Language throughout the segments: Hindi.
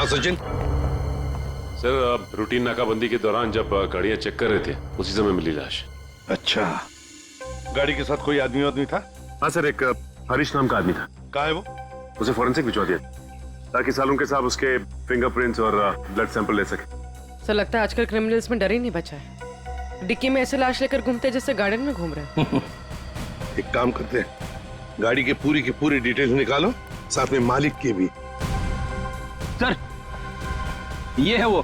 सचिन। सर रूटीन नाकाबंदी के दौरान जब गाड़ियां चेक कर रहे थे उसी समय मिली लाश। अच्छा, गाड़ी के साथ कोई आदमी था? हाँ सर, एक हरीश नाम का आदमी था। कहाँ है वो? उसे फॉरेंसिक भिजवा दिया ताकि सालों के साथ उसके फिंगरप्रिंट्स और ब्लड सैंपल ले सके। सर लगता है आजकल क्रिमिनल्स में डर ही नहीं बचा है। डिक्की में ऐसे लाश लेकर घूमते जैसे गार्डन में घूम रहे हैं। एक काम करते हैं, गाड़ी की पूरी डिटेल्स निकालो, साथ में मालिक की भी। सर, ये है वो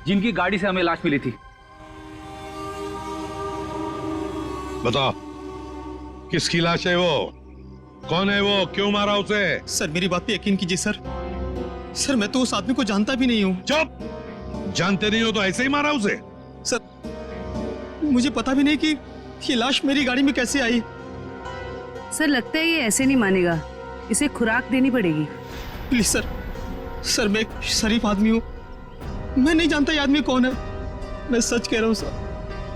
जिनकी गाड़ी से हमें लाश मिली थी। बताओ, किसकी लाश है वो? कौन है वो? क्यों मारा उसे? सर मेरी बात पे यकीन कीजिए सर। सर मैं तो उस आदमी को जानता भी नहीं हूँ। चुप! जानते नहीं हो तो ऐसे ही मारा उसे? सर मुझे पता भी नहीं कि ये लाश मेरी गाड़ी में कैसे आई। सर लगता है ये ऐसे नहीं मानेगा, इसे खुराक देनी पड़ेगी। प्लीज सर, सर मैं एक शरीफ आदमी हूँ, मैं नहीं जानता ये आदमी कौन है। मैं सच कह रहा हूँ सर,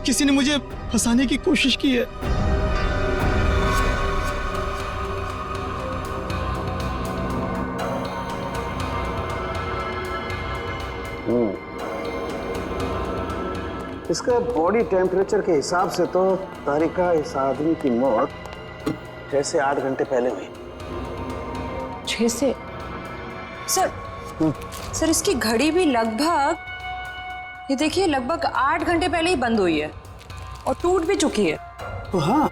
किसी ने मुझे फंसाने की कोशिश की है। इसका बॉडी टेम्परेचर के हिसाब से तो तारिका इस आदमी की मौत 6 से 8 घंटे पहले हुई। 6 से? सर इसकी घड़ी भी लगभग, ये देखिए, लगभग 8 घंटे पहले ही बंद हुई है और टूट भी चुकी है। तो हाँ,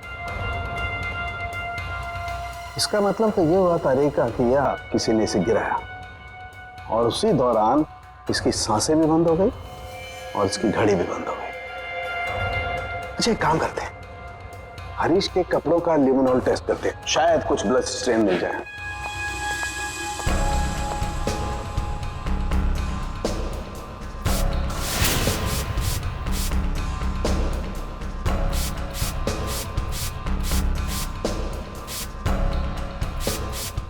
इसका मतलब तो ये हुआ तारिका कि या किसी ने इसे गिराया और उसी दौरान इसकी सांसें भी बंद हो गई और इसकी घड़ी भी बंद हो गई। अच्छा एक काम करते हैं, हरीश के कपड़ों का लिमोनॉल टेस्ट करते हैं, शायद कुछ ब्लड स्ट्रेन मिल जाए।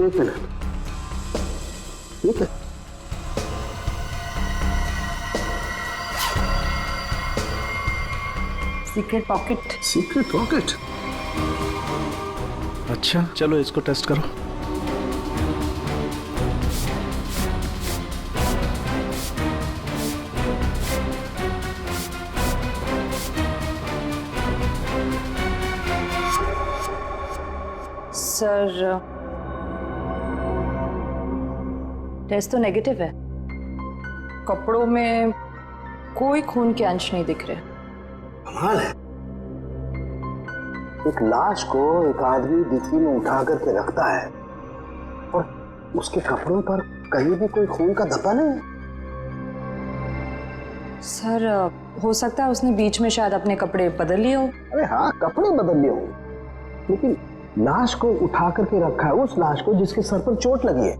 एक मिनट, ठीक है। Secret pocket. Secret pocket? अच्छा चलो इसको टेस्ट करो। सर टेस्ट तो नेगेटिव है, कपड़ों में कोई खून के अंश नहीं दिख रहे। कमाल है, एक लाश को एक आदमी डिक्की में उठा करके रखता है और उसके कपड़ों पर कहीं भी कोई खून का धब्बा नहीं है। सर हो सकता है उसने बीच में शायद अपने कपड़े बदल लिए हो। अरे हाँ, कपड़े बदल लिए होंगे, लेकिन लाश को उठा करके रखा है उस लाश को जिसके सर पर चोट लगी है,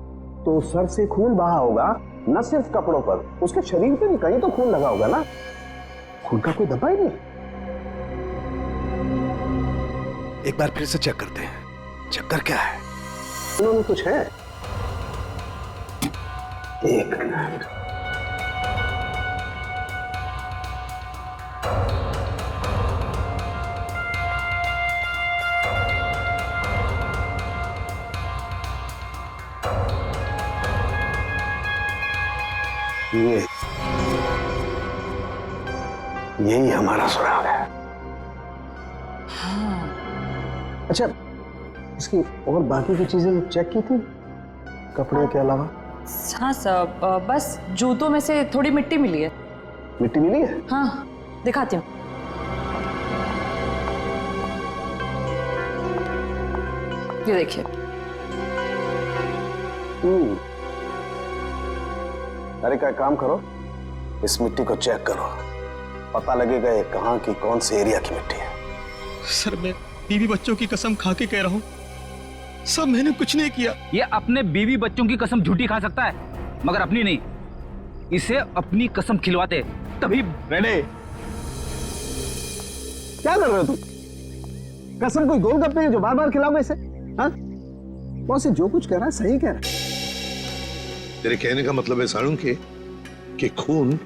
तो सर से खून बहा होगा, न सिर्फ कपड़ों पर, उसके शरीर पे भी कहीं तो खून लगा होगा ना। खून का कोई धब्बा ही नहीं। एक बार फिर से चेक करते हैं, चक्कर क्या है? उन्होंने कुछ है? एक मिनट, यही हमारा सुराग है। हाँ। अच्छा, इसकी और बाकी की चीजें चेक की थी कपड़े के अलावा? हाँ सर, बस जूतों में से थोड़ी मिट्टी मिली है। मिट्टी मिली है? हाँ दिखाती हूँ। ये देखिए। अरे का काम करो, इस मिट्टी को चेक करो, पता लगेगा ये कहाँ की कौन से एरिया की मिट्टी है। सर मैं बीवी बच्चों की कसम खा के कह रहा हूँ, सब मैंने कुछ नहीं किया। ये अपने बीवी बच्चों की कसम झूठी खा सकता है, मगर अपनी नहीं। इसे अपनी कसम खिलवाते तभी। रेने, क्या कर रहे हो तुम? कसम कोई गोलगप्पे है जो बार बार खिलाओगे इसे? हाँ? बॉस जो कुछ कह रहा है सही कह रहा है। तेरे कहने का मतलब है साळुंखे कि खून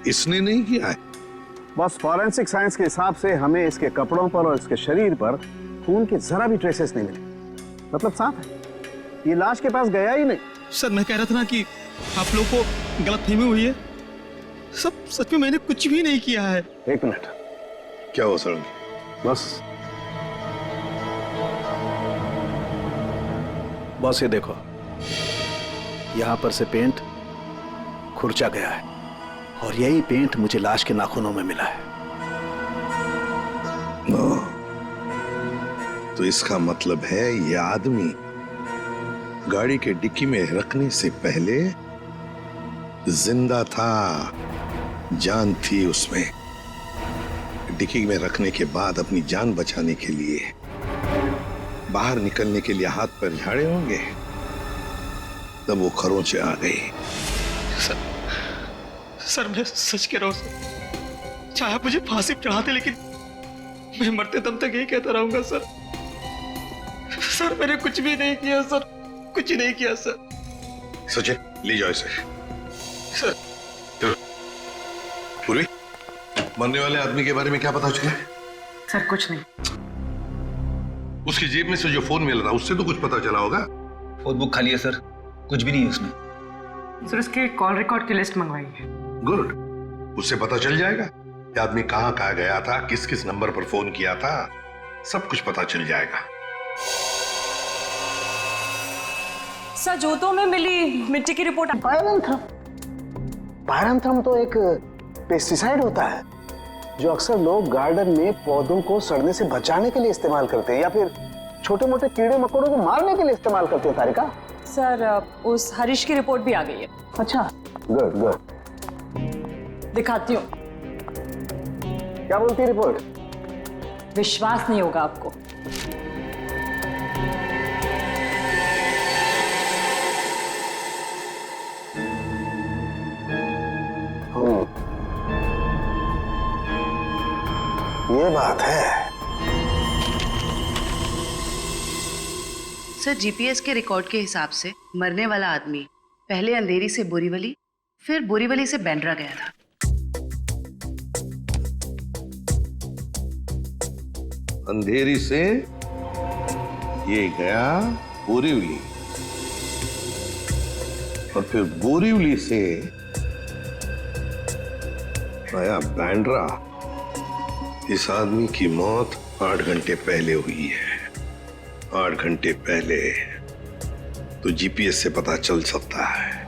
इसने नहीं किया है? बस फॉरेंसिक साइंस के हिसाब से हमें इसके कपड़ों पर और इसके शरीर पर खून के जरा भी ट्रेसेस नहीं मिले। मतलब साफ है, ये लाश के पास गया ही नहीं। सर मैं कह रहा था ना कि आप लोग को गलतफहमी हुई है। सब सच में मैंने कुछ भी नहीं किया है। एक मिनट, क्या हुआ सर? बस ये देखो, यहां पर से पेंट खुरचा गया है और यही पेंट मुझे लाश के नाखूनों में मिला है। तो इसका मतलब है ये आदमी गाड़ी के डिक्की में रखने से पहले जिंदा था, जान थी उसमें। डिक्की में रखने के बाद अपनी जान बचाने के लिए बाहर निकलने के लिए हाथ पैर झाड़े होंगे, तब वो खरोंचे आ गई। सर मैं सच कह रहा हूं सर। चाहे आप मुझे फांसी पर चढ़ाते, लेकिन मैं मरते दम तक यही कहता रहूंगा सर। सर मैंने कुछ भी नहीं किया सर, कुछ नहीं किया सर। सचिन, ले जाओ इसे। सर चलो। पूर्वी, मरने वाले आदमी के बारे में क्या पता चला? सर कुछ नहीं। उसकी जेब में से जो फोन मिल रहा उससे तो कुछ पता चला होगा। फोन बुक खाली है सर, कुछ भी नहीं है उसमें। सर उसके कॉल रिकॉर्ड की लिस्ट मंगवाई है। गुड, उससे पता चल जाएगा कि आदमी कहां कहां गया था, किस किस नंबर पर फोन किया था, सब कुछ पता चल जाएगा। सर जूतों में मिली मिट्टी की रिपोर्ट। पायरंथ्रम तो एक पेस्टिसाइड होता है जो अक्सर लोग गार्डन में पौधों को सड़ने से बचाने के लिए इस्तेमाल करते हैं, या फिर छोटे मोटे कीड़े मकोड़ों को मारने के लिए इस्तेमाल करते हैं। तारिका, सर उस हरीश की रिपोर्ट भी आ गई है। अच्छा, गुड गुड। दिखाती हूँ। क्या बोलती है रिपोर्ट? विश्वास नहीं होगा आपको। ये बात है। सर जीपीएस के रिकॉर्ड के हिसाब से मरने वाला आदमी पहले अंधेरी से बोरीवली, फिर बोरीवली से बैंड्रा गया था। अंधेरी से ये गया बोरीवली और फिर बोरीवली से आया बैंड्रा। इस आदमी की मौत 8 घंटे पहले हुई है। 8 घंटे पहले तो जीपीएस से पता चल सकता है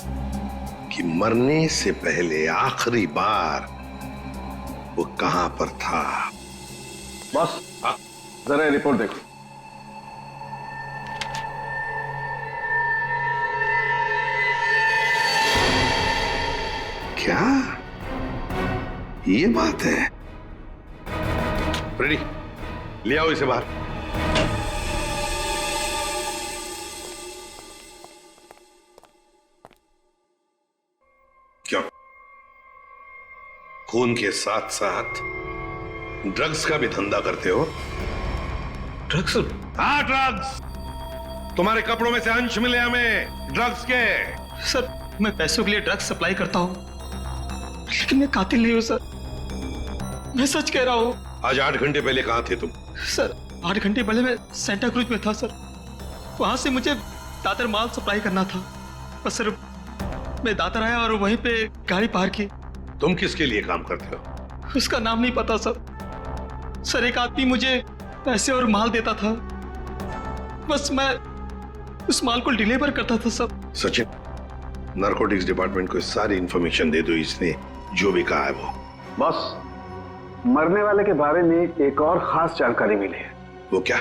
कि मरने से पहले आखिरी बार वो कहां पर था। बॉस, जरा ये रिपोर्ट देखो। क्या ये बात है? रेडी, ले आओ इसे बाहर। क्यों? खून के साथ साथ ड्रग्स का भी धंधा करते हो? ड्रग्स? हाँ, ड्रग्स। तुम्हारे कपड़ों में से अंश मिले हमें ड्रग्स के। सर मैं पैसों के लिए ड्रग्स सप्लाई करता हूँ, लेकिन मैं कातिल नहीं हूँ सर। मैं सच कह रहा हूँ। आज 8 घंटे पहले कहां थे तुम? सर 8 घंटे पहले मैं सेंटा क्रूज में था सर। वहां से मुझे दादर माल सप्लाई करना था, बस सर मैं दादर आया और वहीं पे गाड़ी पार्क की। तुम किसके लिए काम करते हो? उसका नाम नहीं पता सर। सर एक आदमी मुझे पैसे और माल देता था, बस मैं उस माल को डिलीवर करता था सर। सचिन, नारकोटिक्स डिपार्टमेंट को सारी इंफॉर्मेशन दे दो, इसने जो भी कहा है वो। बॉस, मरने वाले के बारे में एक और खास जानकारी मिली है। वो क्या?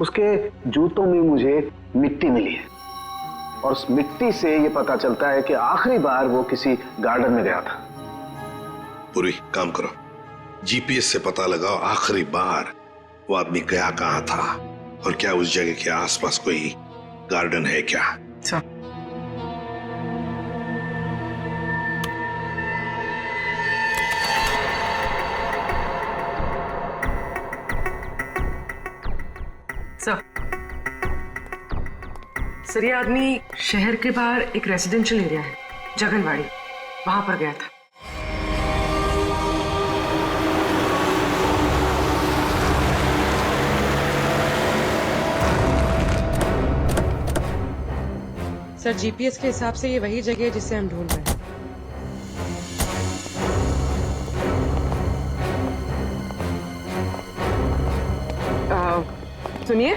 उसके जूतों में मुझे मिट्टी मिली है और उस मिट्टी से ये पता चलता है कि आखिरी बार वो किसी गार्डन में गया था। पूरी काम करो, जीपीएस से पता लगाओ आखिरी बार वो आदमी गया कहां था और क्या उस जगह के आसपास कोई गार्डन है क्या। सर ये आदमी शहर के बाहर एक रेजिडेंशियल एरिया है जगनवाड़ी, वहां पर गया था। सर जीपीएस के हिसाब से ये वही जगह है जिसे हम ढूंढ रहे हैं। सुनिए,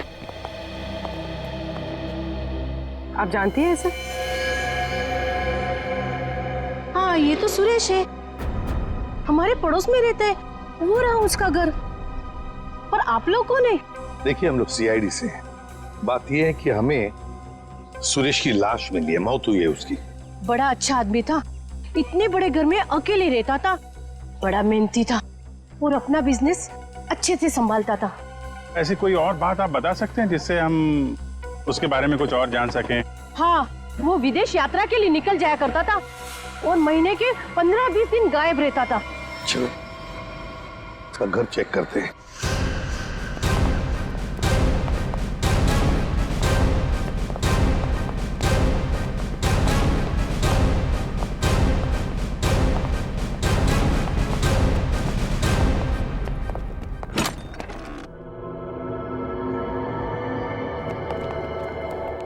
आप जानती हैं इसे? हाँ, ये तो सुरेश है, हमारे पड़ोस में रहता है, वो रहा उसका घर। पर आप लोग कौन है? देखिए, हम लोग सीआईडी से हैं। बात यह है कि हमें सुरेश की लाश मिली है, मौत हुई है उसकी। बड़ा अच्छा आदमी था, इतने बड़े घर में अकेले रहता था, बड़ा मेहनती था और अपना बिजनेस अच्छे से संभालता था। ऐसी कोई और बात आप बता सकते हैं जिससे हम उसके बारे में कुछ और जान सकें? हाँ, वो विदेश यात्रा के लिए निकल जाया करता था और महीने के 15-20 दिन गायब रहता था। चलो उसका घर चेक करते हैं।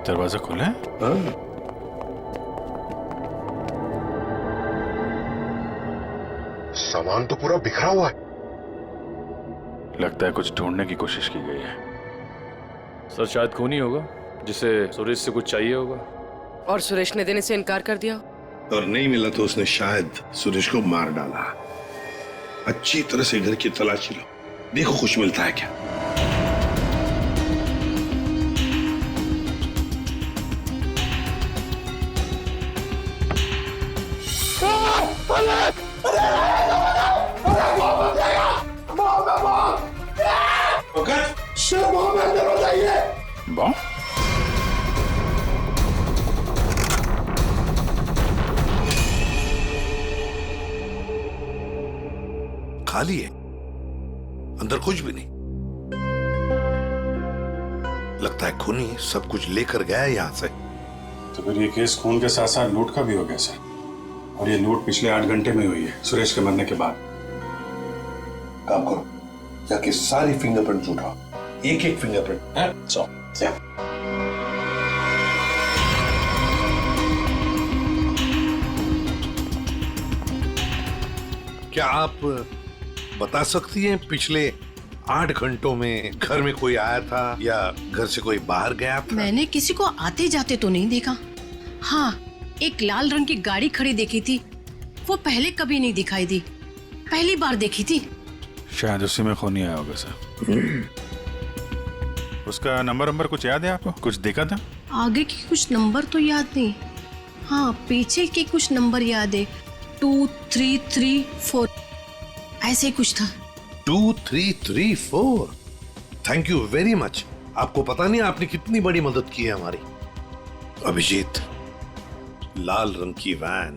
दरवाजा खुला है? सामान तो पूरा बिखरा हुआ है। लगता है कुछ ढूंढने की कोशिश की गई है। सर शायद खून ही होगा जिसे सुरेश से कुछ चाहिए होगा। और सुरेश ने देने से इनकार कर दिया, और नहीं मिला तो उसने शायद सुरेश को मार डाला। अच्छी तरह से घर की तलाशी लो, देखो कुछ मिलता है क्या। बॉम्ब? खाली है, अंदर कुछ भी नहीं। लगता है खूनी सब कुछ लेकर गया है यहां से। तो फिर ये केस खून के साथ साथ लूट का भी हो गया सर। और ये लूट पिछले 8 घंटे में हुई है, सुरेश के मरने के बाद। काम करो, जाके सारी फिंगरप्रिंट उठाओ, एक एक फिंगरप्रिंट। क्या आप बता सकती हैं पिछले 8 घंटों में घर में कोई आया था या घर से कोई बाहर गया था? मैंने किसी को आते जाते तो नहीं देखा। हाँ, एक लाल रंग की गाड़ी खड़ी देखी थी, वो पहले कभी नहीं दिखाई दी, पहली बार देखी थी। शायद उसी में खूनी आया होगा सर। उसका नंबर कुछ याद है आपको? कुछ देखा था? आगे के कुछ नंबर तो याद नहीं, हाँ पीछे के कुछ नंबर याद है, 2, 3, 3, 4 ऐसे कुछ था। 2, 3, 3, 4। Thank you very much. आपको पता नहीं आपने कितनी बड़ी मदद की है हमारी। अभिजीत, लाल रंग की वैन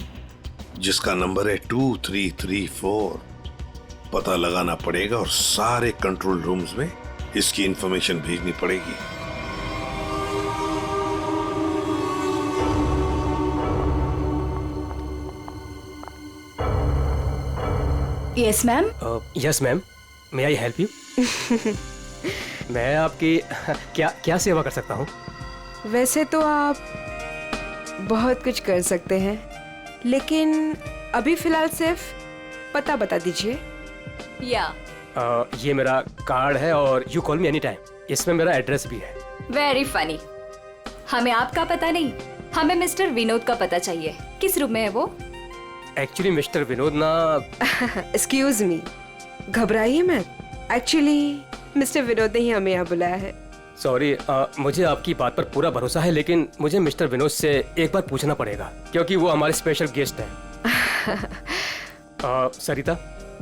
जिसका नंबर है 2334, पता लगाना पड़ेगा और सारे कंट्रोल रूम्स में इसकी इंफॉर्मेशन भेजनी पड़ेगी। Yes ma'am. Yes ma'am, may I help you? मैं आपकी क्या सेवा कर सकता हूँ? वैसे तो आप बहुत कुछ कर सकते हैं, लेकिन अभी फिलहाल सिर्फ पता बता दीजिए। या ये मेरा कार्ड है और you call me any time, इसमें मेरा एड्रेस भी है। Very funny. हमें आपका पता नहीं, हमें मिस्टर विनोद का पता चाहिए। किस रूम में है वो? एक्चुअली मिस्टर विनोद ना। एक्सक्यूज मी, घबराइए मत। एक्चुअली मिस्टर विनोद ने ही हमें यहाँ बुलाया है। सॉरी, मुझे आपकी बात पर पूरा भरोसा है, लेकिन मुझे मिस्टर विनोद से एक बार पूछना पड़ेगा क्योंकि वो हमारे स्पेशल गेस्ट हैं। सरिता,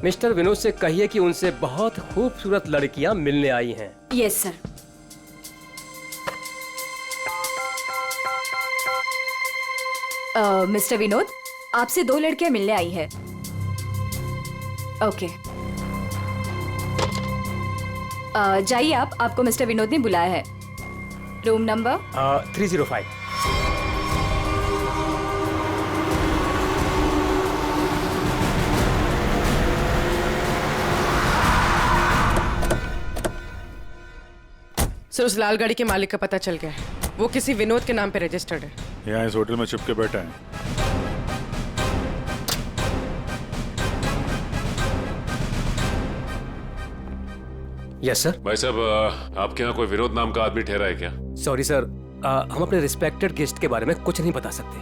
मिस्टर विनोद से कहिए कि उनसे बहुत खूबसूरत लड़कियां मिलने आई हैं। Yes sir. मिस्टर विनोद, आपसे 2 लड़कियां मिलने आई है। ओके, जाइए आप, आपको मिस्टर विनोद ने बुलाया है। Room number 305। सर, उस लाल गाड़ी के मालिक का पता चल गया है, वो किसी विनोद के नाम पे रजिस्टर्ड है। यहाँ इस होटल में छुप के बैठा है। Yes sir. भाई साहब आपके यहाँ कोई विनोद नाम का आदमी ठहरा है क्या? सॉरी सर, हम अपने रिस्पेक्टेड गेस्ट के बारे में कुछ नहीं बता सकते।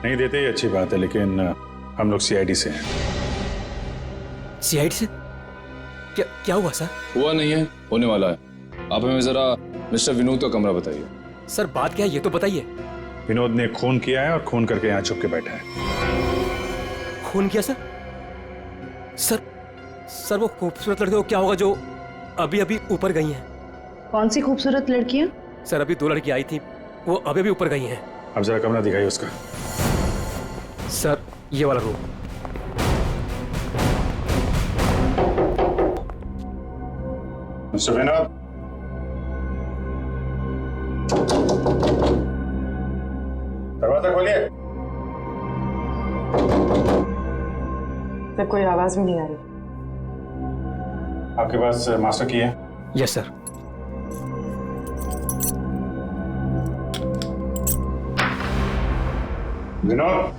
नहीं देते ये अच्छी बात है, लेकिन हम लोग सीआईडी से हैं। सीआईडी से? क्या हुआ सर? हुआ नहीं है, होने वाला है। आप हमें जरा मिस्टर विनोद का कमरा बताइए। सर बात क्या है ये तो बताइए। विनोद ने खून किया है और खून करके यहाँ छुप के बैठा है। खून किया सर? सर वो खूबसूरत लड़के को क्या होगा जो अभी अभी ऊपर गई हैं? कौन सी खूबसूरत लड़कियां? सर अभी 2 लड़की आई थी, वो अभी अभी ऊपर गई हैं। अब जरा कमरा दिखाइए उसका। सर ये वाला रूम। मिस्टर विनोद, दरवाजा खोलिए। तक कोई आवाज भी नहीं आ रही। आपके पास मास्टर की है? Yes sir. विनोद,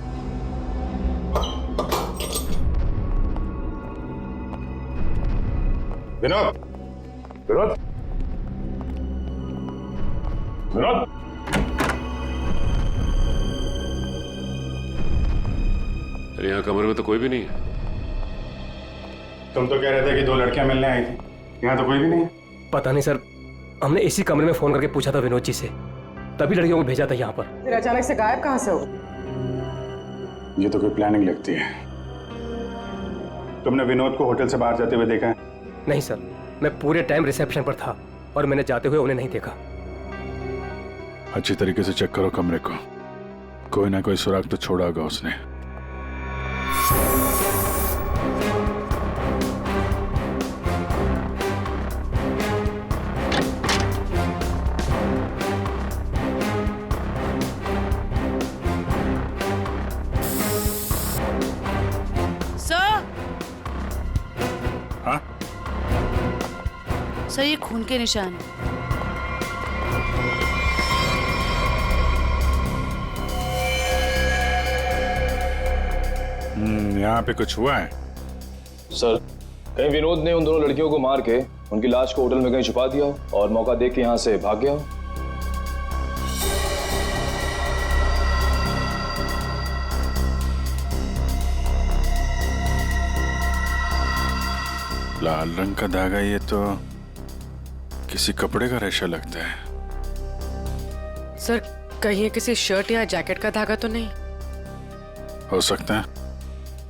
विनोद, विनोद, विनोद। अरे यहाँ कमरे में तो कोई भी नहीं है। तुम तो कह रहे थे कि 2 लड़कियां मिलने आई थी, यहाँ तो कोई भी नहीं है। पता नहीं सर, हमने इसी कमरे में फोन करके पूछा था विनोद जी से, तभी लड़कियों को भेजा था यहाँ पर। फिर अचानक से गायब कहाँ से हो? ये तो कोई प्लानिंग लगती है। तुमने विनोद को होटल से बाहर जाते हुए देखा है? नहीं सर, मैं पूरे टाइम रिसेप्शन पर था और मैंने जाते हुए उन्हें नहीं देखा। अच्छी तरीके से चेक करो कमरे को, कोई ना कोई सुराग तो छोड़ा होगा उसने। सर ये खून के निशान। यहाँ पे कुछ हुआ है? सर कहीं विनोद ने उन दोनों लड़कियों को मार के उनकी लाश को होटल में कहीं छुपा दिया हो और मौका देख के यहाँ से भाग गया हो। लाल रंग का धागा, ये तो किसी कपड़े का रेशा लगता है। सर कहीं ये किसी शर्ट या जैकेट का धागा तो नहीं? हो सकता है,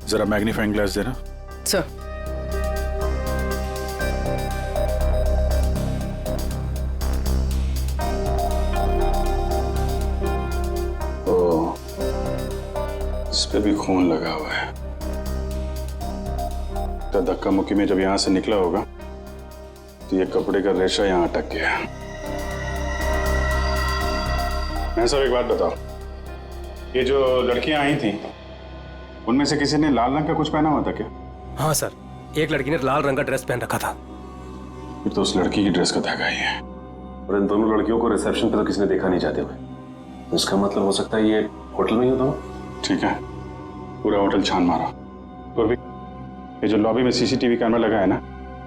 जरा मैग्नीफाइंग ग्लास देना। सर ओ, इस पे भी खून लगा हुआ है। तो धक्का मुक्की में जब यहां से निकला होगा तो ये कपड़े का रेशा यहां अटक गया। मैं सब एक बात बताओ, ये जो लड़कियां आई थी उनमें से किसी ने लाल रंग का कुछ पहना हुआ था क्या? हाँ सर, एक लड़की ने लाल रंग का ड्रेस पहन रखा था। फिर तो उस लड़की की ड्रेस का धागा ही है। और इन दोनों लड़कियों को रिसेप्शन पे तो किसी ने देखा नहीं जाते हुए। इसका मतलब हो सकता है ये होटल में ही होता। ठीक है, पूरा होटल छान मारो। तो ये जो लॉबी में सीसीटीवी कैमरा लगा है ना,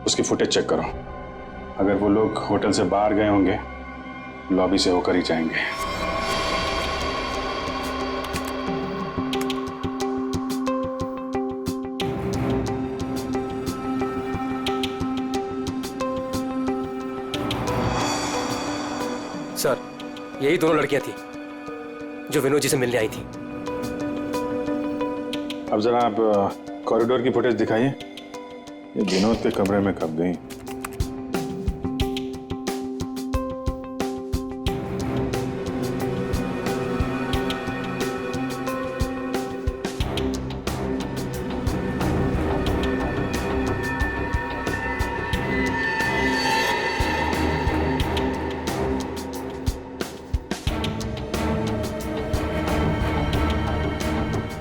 उसकी फुटेज चेक करो। अगर वो लोग होटल से बाहर गए होंगे, लॉबी से होकर ही जाएंगे। सर यही दोनों लड़कियां थी जो विनोद जी से मिलने आई थी। अब जरा आप कॉरिडोर की फुटेज दिखाइए। ये विनोद के कमरे में कब गई?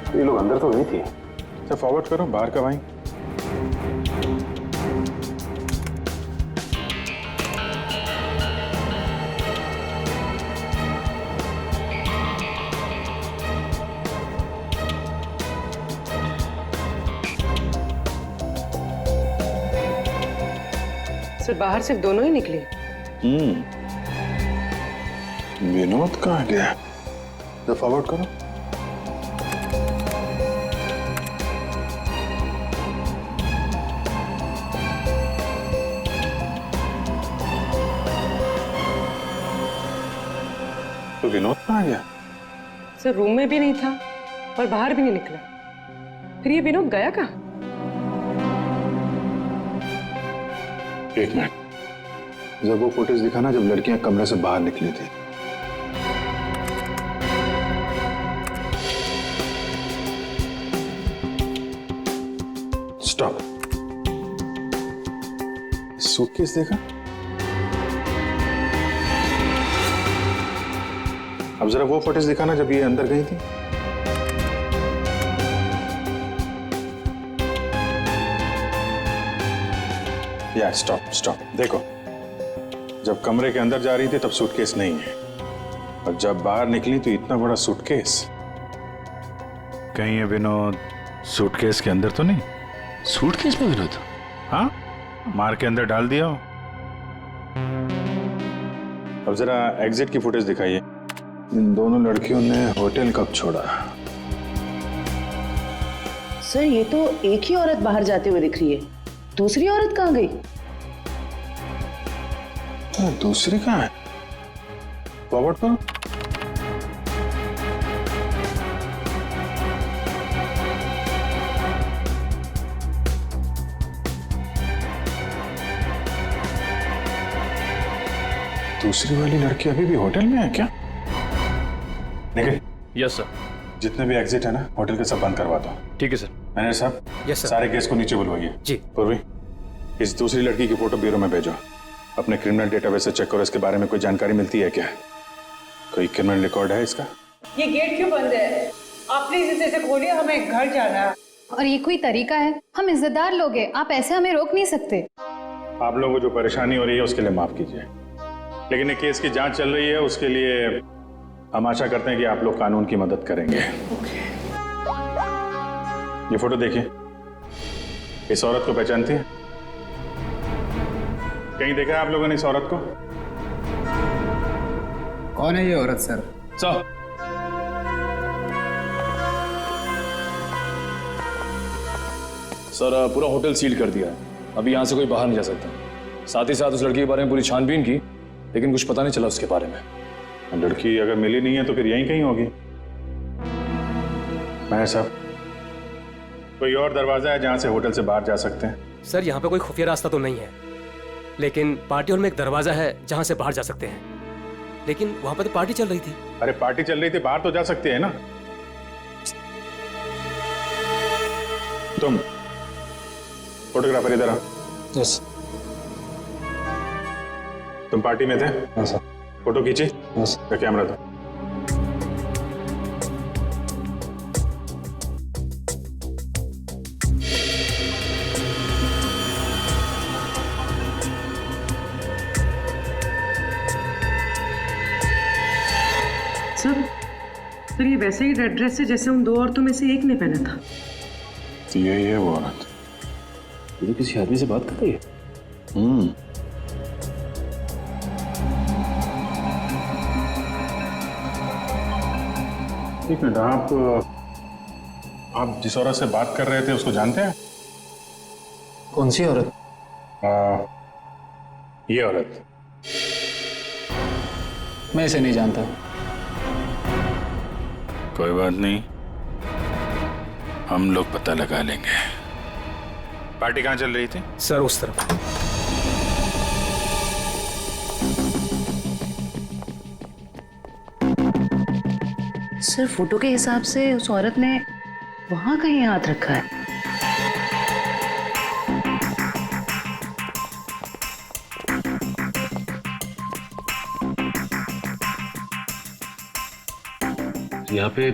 ये लोग अंदर तो गई थी। अच्छा फॉरवर्ड करो, बाहर कब आई? सर बाहर सिर्फ दोनों ही निकले। विनोद कहाँ गया? तो फॉरवर्ड करो। तो विनोद कहाँ गया? सर रूम में भी नहीं था और बाहर भी नहीं निकला। फिर ये विनोद गया कहाँ? एक मिनट, जब वो फुटेज दिखा ना जब लड़कियां कमरे से बाहर निकली थी। स्टॉप। सूटकेस देखा? अब जरा वो फुटेज दिखा ना जब ये अंदर गई थी। या स्टॉप स्टॉप, देखो जब कमरे के अंदर जा रही थी तब सूटकेस नहीं है, और जब बाहर निकली तो इतना बड़ा सूटकेस। कहीं ये विनोद सूटकेस के अंदर तो नहीं? सूटकेस में विनोद? हाँ, मार के अंदर डाल दिया हो। अब जरा एग्जिट की फुटेज दिखाइए। इन दोनों लड़कियों ने होटल कब छोड़ा? सर ये तो एक ही औरत बाहर जाते हुए दिख रही है, दूसरी औरत कहाँ गई? दूसरी कहाँ है? फॉरवर्ड करो। दूसरी वाली लड़की अभी भी होटल में है क्या? निखिल। Yes sir. जितने भी एग्जिट है ना होटल के सब बंद करवा दो। ठीक है सर। मैनेजर साहब। Yes sir. सारे केस को नीचे बुलवाइए। जी। पूर्वी, इस दूसरी लड़की की फोटो ब्यूरो में भेजो। अपने क्रिमिनल डेटाबेस से चेक करो, इसके बारे में कोई जानकारी मिलती है क्या? कोई क्रिमिनल रिकॉर्ड है इसका? ये गेट क्यों बंद है? आप प्लीज इसे खोलिए, हमें घर जाना है। और ये कोई तरीका है? हम इज्जतदार लोग हैं, आप ऐसे हमें रोक नहीं सकते। आप लोगों को जो परेशानी हो रही है उसके लिए माफ कीजिए, लेकिन ये केस की जांच चल रही है, उसके लिए हम आशा करते हैं कि आप लोग कानून की मदद करेंगे। ये फोटो देखिए, इस औरत को पहचानती है? कहीं देखा है आप लोगों ने इस औरत को? कौन है ये औरत सर? सर पूरा होटल सील कर दिया है, अभी यहाँ से कोई बाहर नहीं जा सकता। साथ ही साथ उस लड़की के बारे में पूरी छानबीन की, लेकिन कुछ पता नहीं चला उसके बारे में। लड़की अगर मिली नहीं है तो फिर यहीं कहीं होगी। मैनेजर साहब, कोई और दरवाजा है जहां से होटल से बाहर जा सकते हैं? सर यहाँ पे कोई खुफिया रास्ता तो नहीं है, लेकिन पार्टी हॉल में एक दरवाजा है जहां से बाहर जा सकते हैं, लेकिन वहां पर तो पार्टी चल रही थी। अरे पार्टी चल रही थी, बाहर तो जा सकते हैं ना। तुम फोटोग्राफर इधर आओ। यस। तुम पार्टी में थे? हाँ सर। फोटो खींची? यस। कैमरा दो। सर ये वैसे ही रेड ड्रेस है जैसे उन दो औरतों में से एक ने पहना था। तो यही है वो औरत। ये किसी आदमी से बात कर रही है। एक मिनट, आप जिस औरत से बात कर रहे थे उसको जानते हैं? कौन सी औरत? ये औरत। मैं इसे नहीं जानता। कोई बात नहीं, हम लोग पता लगा लेंगे। पार्टी कहाँ चल रही थी? सर उस तरफ। सर फोटो के हिसाब से उस औरत ने वहां कहीं हाथ रखा है। यहाँ पे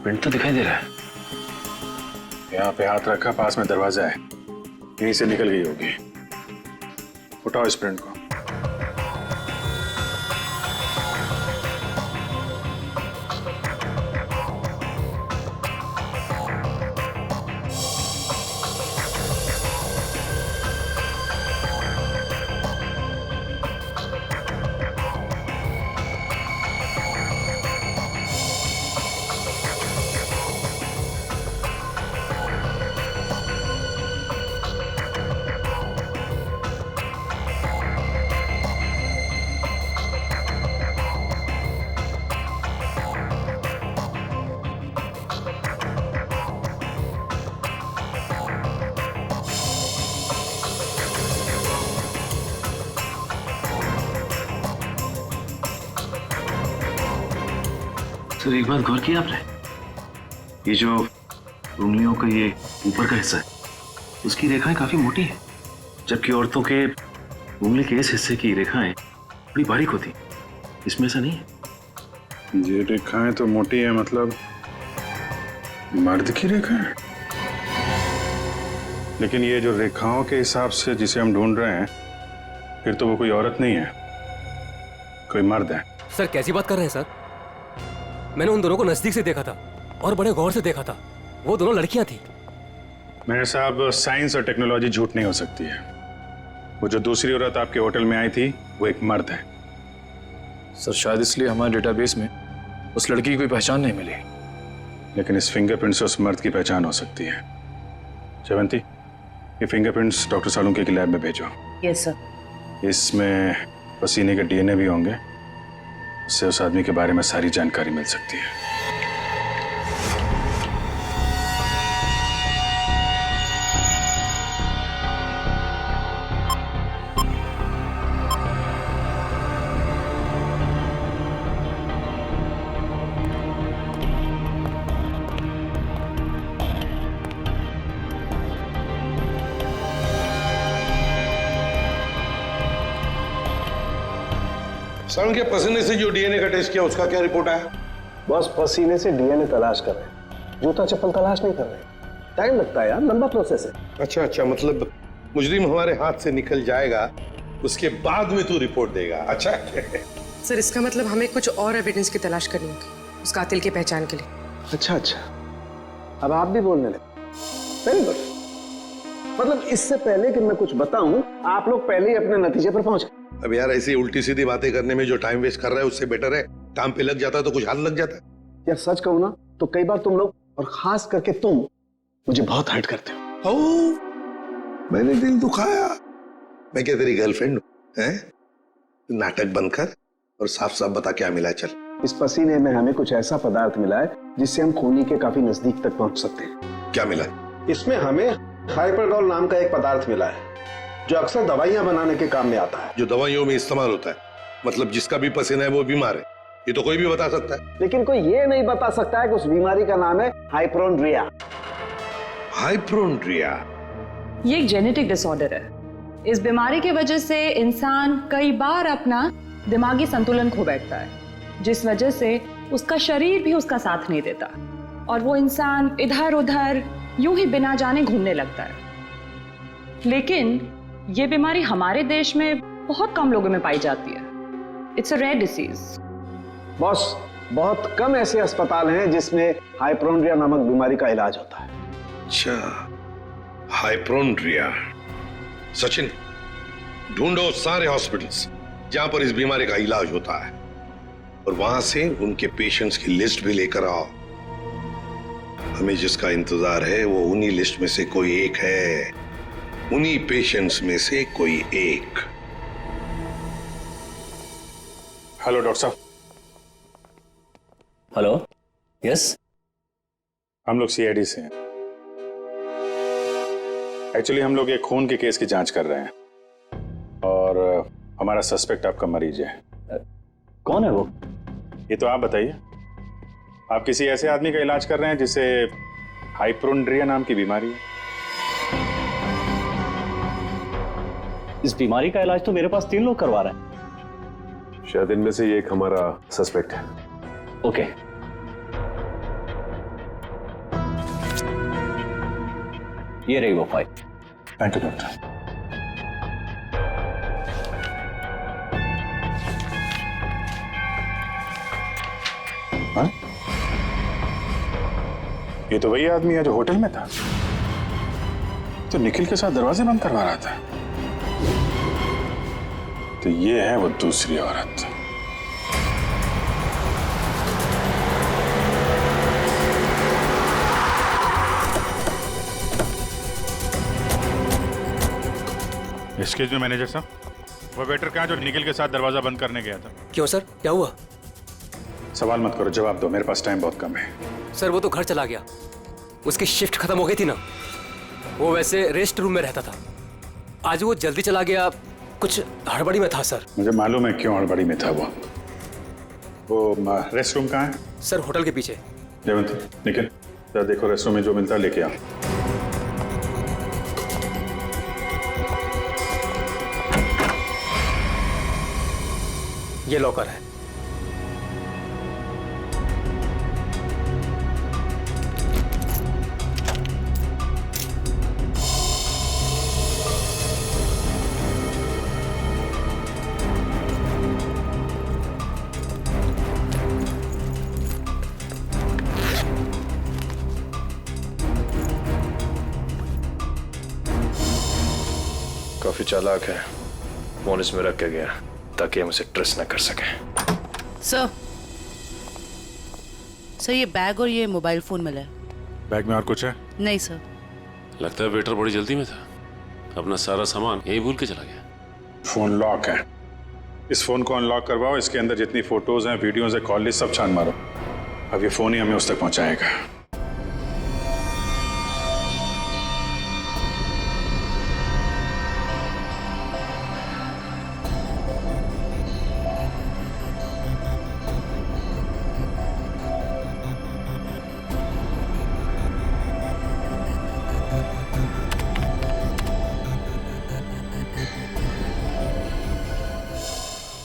प्रिंट तो दिखाई दे रहा है। यहाँ पे हाथ रखा, पास में दरवाजा है, यहीं से निकल गई होगी। उठाओ इस प्रिंट को। सर एक बात गौर किया आपने, ये जो उंगलियों का ये ऊपर का हिस्सा है उसकी रेखाएं काफी मोटी है, जबकि औरतों के उंगली के इस हिस्से की रेखाएं बड़ी बारीक होती। इसमें ऐसा नहीं है। ये रेखाएं तो मोटी है, मतलब मर्द की रेखाएं। लेकिन ये जो रेखाओं के हिसाब से जिसे हम ढूंढ रहे हैं, फिर तो वो कोई औरत नहीं है, कोई मर्द है। सर कैसी बात कर रहे हैं सर? मैंने उन दोनों को नजदीक से देखा था और बड़े गौर से देखा था। वो दोनों लड़कियां थी। मेरे साहब, साइंस और टेक्नोलॉजी झूठ नहीं हो सकती है। वो जो दूसरी औरत आपके होटल में आई थी वो एक मर्द है। सर शायद इसलिए हमारे डेटाबेस में उस लड़की की कोई पहचान नहीं मिली। लेकिन इस फिंगरप्रिंट से उस मर्द की पहचान हो सकती है। जयवंती, ये फिंगरप्रिंट्स डॉक्टर सालुंके की लैब में भेजो। Yes sir. इसमें पसीने के डीएनए भी होंगे, उससे उस आदमी के बारे में सारी जानकारी मिल सकती है। सालुंके के पसीने से जो डीएनए का टेस्ट किया उसका क्या रिपोर्ट आया? बस पसीने से डीएनए तलाश कर रहे हैं, जूता चप्पल तलाश नहीं कर रहे। टाइम लगता है यार, लंबा प्रोसेस है। अच्छा अच्छा, मतलब मुजरिम हमारे हाथ से निकल जाएगा, उसके बाद में तू रिपोर्ट देगा। अच्छा सर इसका मतलब हमें कुछ और एविडेंस की तलाश करनी होगी उस कातिल की पहचान के लिए। अच्छा अच्छा, अब आप भी बोलने लगे। Very good. मतलब इससे पहले कि मैं कुछ बताऊं, आप लोग पहले ही अपने नतीजे पर पहुंच गए। अब यार ऐसी उल्टी सीधी बातें करने में जो टाइम वेस्ट कर रहा है उससे बेटर है काम पे लग जाता तो कुछ हाल लग जाता। यार सच कहूं ना तो कई बार तुम लोग, और खास करके तुम, मुझे बहुत हर्ट करते हो। मैंने दिल दुखाया? मैं क्या तेरी गर्लफ्रेंड हूं? हैं? नाटक बंद कर और साफ साफ बता क्या मिला। चल, इस पसीने में हमें कुछ ऐसा पदार्थ मिला है जिससे हम खूनी के काफी नजदीक तक पहुंच सकते हैं। क्या मिला? इसमें हमें हाइपरडोल नाम का एक पदार्थ मिला है जो अक्सर दवाइयां बनाने के काम में आता है। जो दवाइयों में इस्तेमाल होता है, मतलब जिसका भी पसीना है वो बीमार है, ये तो कोई भी बता सकता है। लेकिन कोई ये नहीं बता सकता है कि उस बीमारी का नाम है हाइपोक्रोंड्रिया। हाइपोक्रोंड्रिया ये एक जेनेटिक डिसऑर्डर है। इस बीमारी की वजह से इंसान कई बार अपना दिमागी संतुलन खो बैठता है, जिस वजह से उसका शरीर भी उसका साथ नहीं देता और वो इंसान इधर उधर यूं ही बिना जाने घूमने लगता है। लेकिन ये बीमारी हमारे देश में बहुत कम लोगों में पाई जाती है। It's a rare disease. Boss, बहुत कम ऐसे अस्पताल हैं जिसमें हाइपोक्रोंड्रिया नामक बीमारी का इलाज होता है। अच्छा, हाइपोक्रोंड्रिया। सचिन, ढूंढो सारे हॉस्पिटल्स जहां पर इस बीमारी का इलाज होता है और वहां से उनके पेशेंट्स की लिस्ट भी लेकर आओ। हमें जिसका इंतजार है वो उन्हीं लिस्ट में से कोई एक है, उन्हीं पेशेंट्स में से कोई एक। हेलो डॉक्टर साहब। Hello, yes. हम लोग सीआईडी से हैं। एक्चुअली हम लोग एक खून के केस की जांच कर रहे हैं और हमारा सस्पेक्ट आपका मरीज है। कौन है वो? ये तो आप बताइए। आप किसी ऐसे आदमी का इलाज कर रहे हैं जिसे हाइपोक्रोंड्रिया नाम की बीमारी है? इस बीमारी का इलाज तो मेरे पास 3 लोग करवा रहे हैं। शायद इनमें से ये एक हमारा सस्पेक्ट है। ओके। ये रही वो फाइल। Thank you doctor. हाँ? ये तो वही आदमी है जो होटल में था, तो निखिल के साथ दरवाजे बंद करवा रहा था। तो ये है वो दूसरी औरत। एक्सक्यूज मी मैनेजर साहब, वो वेटर कहाँ जो निखिल के साथ दरवाजा बंद करने गया था? क्यों सर, क्या हुआ? सवाल मत करो, जवाब दो, मेरे पास टाइम बहुत कम है। सर वो तो घर चला गया, उसकी शिफ्ट खत्म हो गई थी ना। वो वैसे रेस्ट रूम में रहता था, आज वो जल्दी चला गया, कुछ हड़बड़ी में था सर। मुझे मालूम है क्यों हड़बड़ी में था वो रेस्ट रूम कहाँ है? सर होटल के पीछे। जयवंती, निखिल, जरा देखो रेस्टोरेंट में जो मिलता है लेके आओ। ये लॉकर है। काफी चालाक है। फोन इसमें रख के गया ताकि हम उसे ट्रेस न कर सके। सर ये बैग और ये मोबाइल फोन मिला है। बैग में और कुछ है? नहीं सर। लगता है वेटर बड़ी जल्दी में था, अपना सारा सामान यही भूल के चला गया। फोन लॉक है, इस फोन को अनलॉक करवाओ, इसके अंदर जितनी फोटोज हैं, वीडियोज है, कॉल लिस्ट सब छान मारो। अब ये फोन ही हमें उस तक पहुंचाएगा।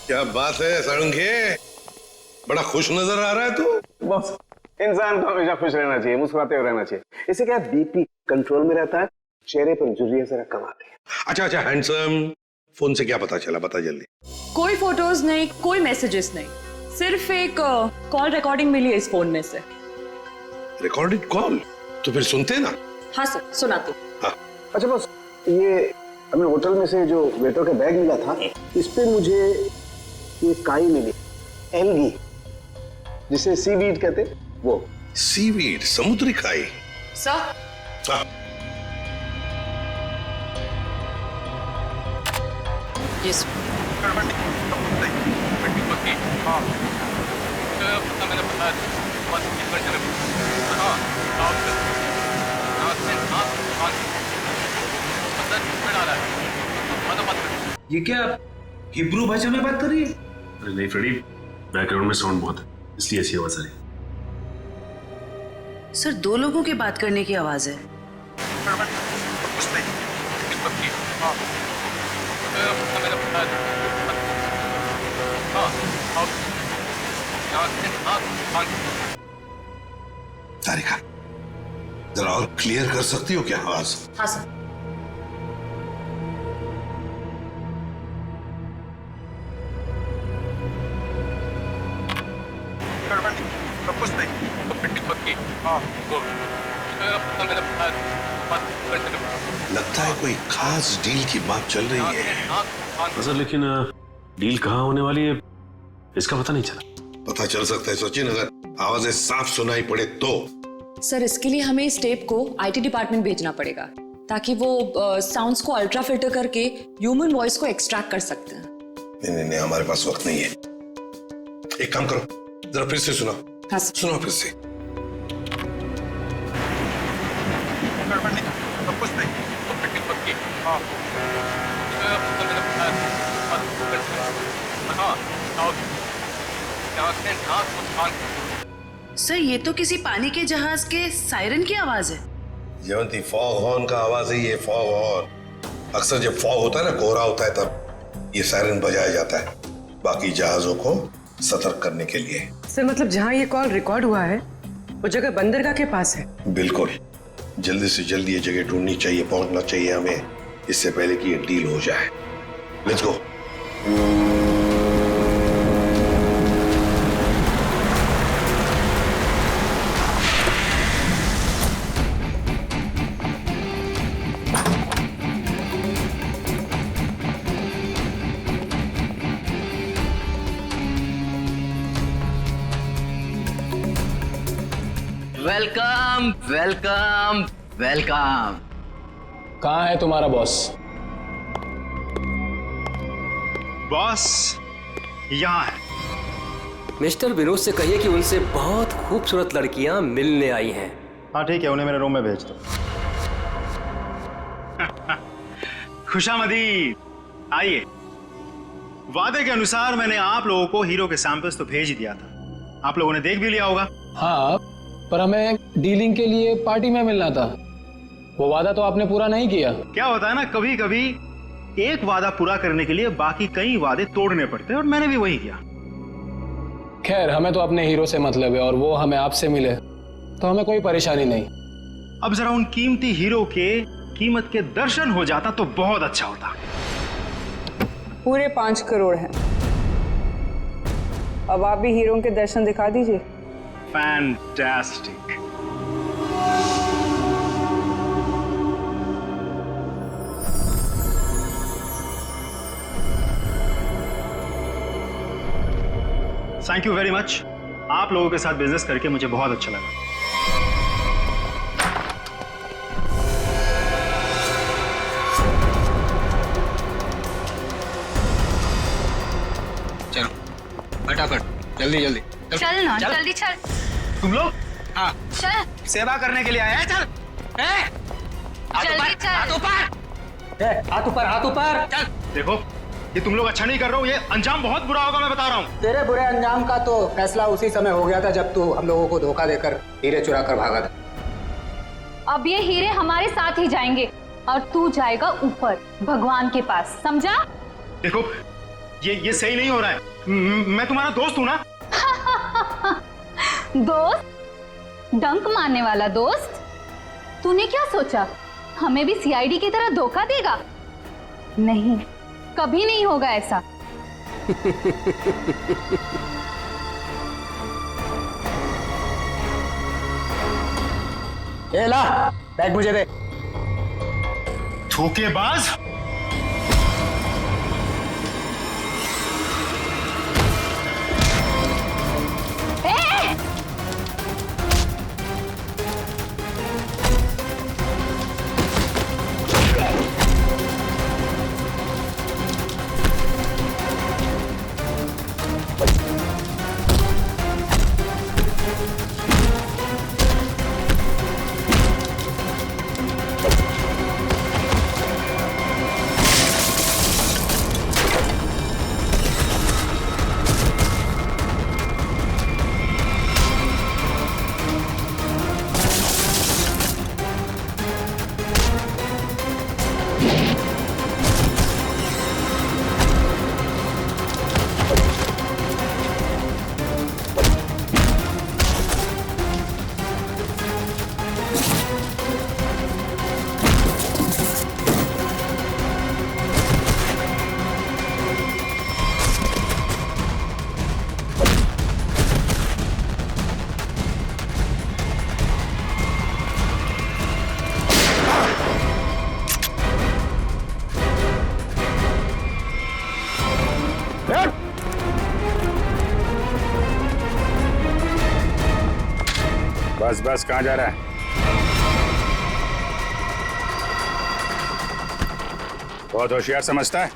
क्या बात है सारंगे, बड़ा खुश नजर आ रहा है तू। बॉस, इंसान को हमेशा खुश रहना चाहिए, मुस्कुराते हुए रहना चाहिए। इससे क्या बीपी कंट्रोल में रहता है, चेहरे पर झुर्रियां जरा कम आती है। अच्छा हैंडसम, फोन से क्या पता चला, बता जल्दी। कोई फोटोज नहीं, कोई मैसेजेस नहीं, सिर्फ एक कॉल रिकॉर्डिंग मिली है इस फोन में से। Recorded call? तो फिर सुनते ना। हाँ सर, सुनाती हूँ। हाँ। अच्छा बॉस, ये हमें होटल में से जो वेटर का बैग मिला था, इस पे मुझे ये काई मिली, एल्गी, जिसे सीवीड कहते, वो। सीवीड, समुद्री काई? सर। यस। ये क्या हिब्रू भाषा में बात कर रही है? अरे नहीं फ्रेडी, बैकग्राउंड में साउंड बहुत है, इसलिए ऐसी आवाज आ रही है। सर दो लोगों के बात करने की आवाज है। तारिका, जरा और क्लियर कर सकती हो क्या आवाज? हाँ सर। लगता है कोई खास डील की बात चल रही है। सर लेकिन डील कहाँ होने वाली है इसका पता नहीं चला। पता चल सकता है सचिन, अगर आवाजें साफ सुनाई पड़े तो। सर इसके लिए हमें इस टेप को आईटी डिपार्टमेंट भेजना पड़ेगा ताकि वो साउंड्स को अल्ट्रा फिल्टर करके ह्यूमन वॉइस को एक्सट्रैक्ट कर सकते हैं। नहीं, हमारे पास वक्त नहीं है। एक काम करो, जरा फिर से सुनाओ। हाँ सुनाओ फिर से। सर ये तो किसी पानी के जहाज के सायरन की आवाज है। जयवंती, फॉग हॉर्न का आवाज है ये, फॉग हॉर्न। अक्सर जब फॉग होता है ना, कोहरा होता है, तब ये सायरन बजाया जाता है बाकी जहाजों को सतर्क करने के लिए। सर मतलब जहाँ ये कॉल रिकॉर्ड हुआ है वो जगह बंदरगाह के पास है? बिल्कुल, जल्दी से जल्दी ये जगह ढूंढनी चाहिए, पहुंचना चाहिए हमें, इससे पहले कि ये डील हो जाए। Let's go. Welcome welcome welcome. कहाँ है तुम्हारा बॉस? बॉस यहाँ है। मिस्टर विनोद से कहिए कि उनसे बहुत खूबसूरत लड़कियां मिलने आई हैं। हाँ ठीक है, उन्हें मेरे रूम में भेज दो। खुशामदीद, आइए। वादे के अनुसार मैंने आप लोगों को हीरो के सैंपल्स तो भेज ही दिया था। आप लोगों ने देख भी लिया होगा। हाँ, पर हमें डीलिंग के लिए पार्टी में मिलना था। वो वादा तो आपने पूरा नहीं किया। क्या होता है ना, कभी कभी एक वादा पूरा करने के लिए बाकी कई वादे तोड़ने पड़ते हैं, और मैंने भी वही किया। खैर, हमें तो अपने हीरो से मतलब है, और वो हमें आपसे मिले तो हमें कोई परेशानी नहीं। अब जरा उन कीमती हीरो के कीमत के दर्शन हो जाता तो बहुत अच्छा होता। पूरे 5 करोड़ हैं। अब आप भी हीरो के दर्शन दिखा दीजिए। Fantastic. Thank you very much. आप लोगों के साथ बिजनेस करके मुझे बहुत अच्छा लगा। चलो फटाफट, जल्दी जल्दी चल ना, जल्दी चल। तुम लोग? हाँ, चल। सेवा करने के लिए आया है। चल, जल्दी चल। हाथ ऊपर, हाथ ऊपर। चल। देखो, ये तुम लोग अच्छा नहीं कर रहे हो, ये अंजाम बहुत बुरा होगा, मैं बता रहा हूँ। तेरे बुरे अंजाम का तो फैसला उसी समय हो गया था जब तू हम लोगों को धोखा देकर हीरे चुरा कर भागा था। अब ये हीरे हमारे साथ ही जाएंगे और तू जाएगा ऊपर भगवान के पास, समझा? देखो, ये सही नहीं हो रहा है। मैं तुम्हारा दोस्त हूँ ना। दोस्त? डंक मारने वाला दोस्त? तूने क्या सोचा हमें भी सीआईडी की तरह धोखा देगा? नहीं, कभी नहीं होगा ऐसा। ये ला, बैग मुझे दे। धोखेबाज। बस बस, कहाँ जा रहा है? बहुत होशियार समझता है।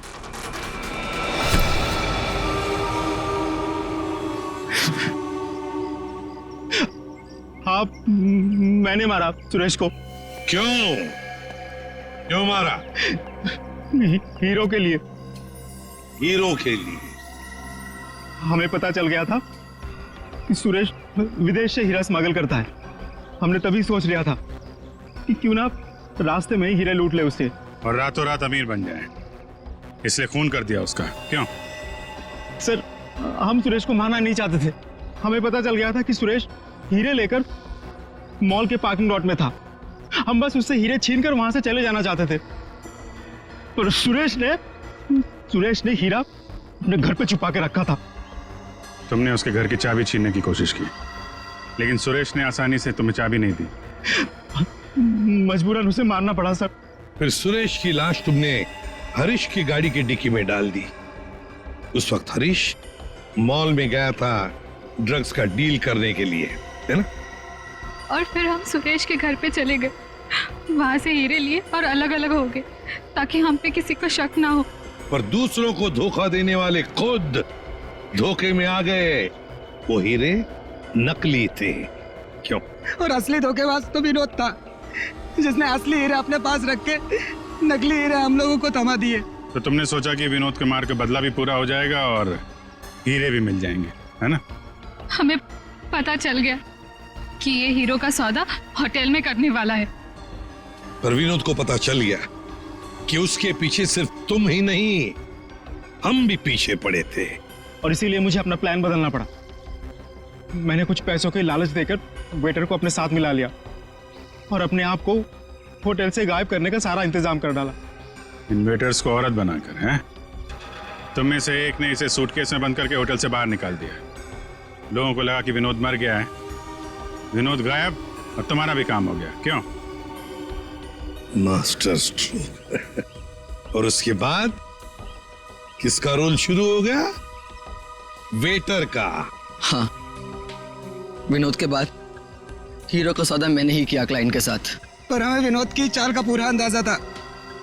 आप, मैंने मारा सुरेश को। क्यों मारा? हीरो के लिए। हीरो के लिए? हमें पता चल गया था कि सुरेश विदेश से हीरा स्मगल करता है। हमने तभी सोच लिया था कि क्यों ना रास्ते में ही हीरे लूट ले उससे, और रातों रात अमीर बन जाए, इसलिए खून कर दिया उसका। क्यों? सर, हम सुरेश को मारना नहीं चाहते थे। हमें पता चल गया था कि सुरेश हीरे लेकर मॉल के पार्किंग लॉट में था। हम बस उससे हीरे छीनकर वहां से चले जाना चाहते थे, पर सुरेश ने हीरा अपने घर पे छुपा के रखा था। तुमने उसके घर की चाबी छीनने की कोशिश की, लेकिन सुरेश ने आसानी से तुम्हें चाबी नहीं दी। मजबूरन उसे मारना पड़ा सर। फिर सुरेश की लाश तुमने हरीश की गाड़ी की डिक्की में डाल दी। उस वक्त हरीश मॉल में गया था ड्रग्स का डील करने के लिए, है ना? और फिर हम सुरेश के घर पे चले गए, वहां से हीरे लिए और अलग अलग हो गए ताकि हम पे किसी को शक ना हो। पर दूसरों को धोखा देने वाले खुद धोखे में आ गए। वो हीरे नकली थे। क्यों? और असली धोखेबाज तो विनोद था, जिसने असली हीरे अपने पास रख के नकली हीरे हम लोगों को थमा दिए। तो तुमने सोचा कि विनोद के मार के बदला भी पूरा हो जाएगा और हीरे भी मिल जाएंगे, है ना? हमें पता चल गया कि ये हीरो का सौदा होटल में करने वाला है। पर विनोद को पता चल गया कि उसके पीछे सिर्फ तुम ही नहीं, हम भी पीछे पड़े थे। और इसीलिए मुझे अपना प्लान बदलना पड़ा। मैंने कुछ पैसों के लालच देकर वेटर को अपने साथ मिला लिया और अपने आप को होटल से गायब करने का सारा इंतजाम कर डाला। इन वेटर्स को औरत बनाकर, हैं? तुम में से एक ने इसे सूटकेस में बंद करके होटल से बाहर निकाल दिया। लोगों को लगा कि विनोद मर गया है, विनोद गायब और तुम्हारा भी काम हो गया। क्यों? Master stroke. और उसके बाद किसका रोल शुरू हो गया? वेटर का। हाँ, विनोद के बाद हीरो का सौदा मैंने ही किया क्लाइंट के साथ। पर हमें विनोद की चाल का पूरा अंदाजा था,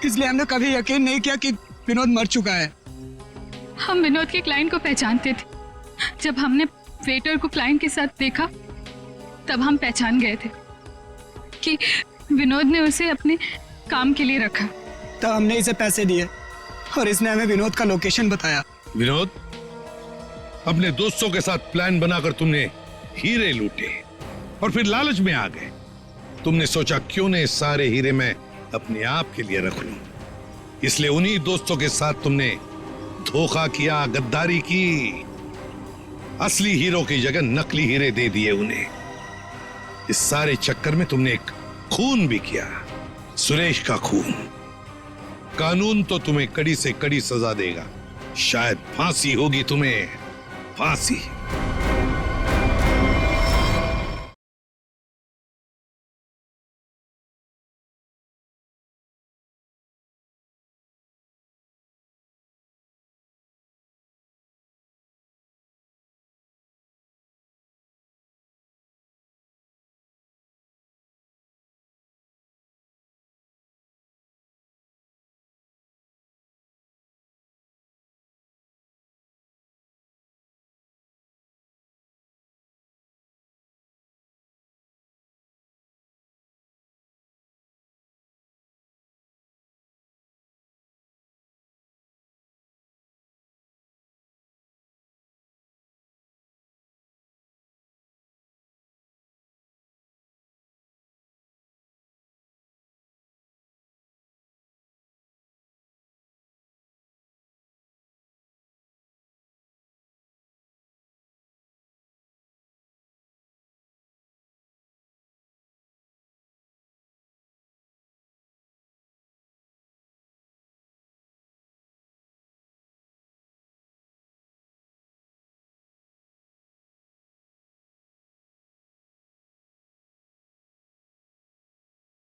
इसलिए हमने कभी यकीन नहीं किया कि विनोद मर चुका है। हम विनोद के क्लाइंट को पहचानते थे। जब हमने वेटर को क्लाइंट के साथ देखा तब हम पहचान गए थे कि विनोद ने उसे अपने काम के लिए रखा। तब हमने इसे पैसे दिए और इसने हमें विनोद का लोकेशन बताया। विनोद, अपने दोस्तों के साथ प्लान बनाकर तुमने हीरे लूटे और फिर लालच में आ गए। तुमने सोचा क्यों न सारे हीरे मैं अपने आप के लिए रख लूं, इसलिए उन्हीं दोस्तों के साथ तुमने धोखा किया, गद्दारी की। असली हीरो की जगह नकली हीरे दे दिए उन्हें। इस सारे चक्कर में तुमने एक खून भी किया, सुरेश का खून। कानून तो तुम्हें कड़ी से कड़ी सजा देगा, शायद फांसी होगी तुम्हें, फांसी।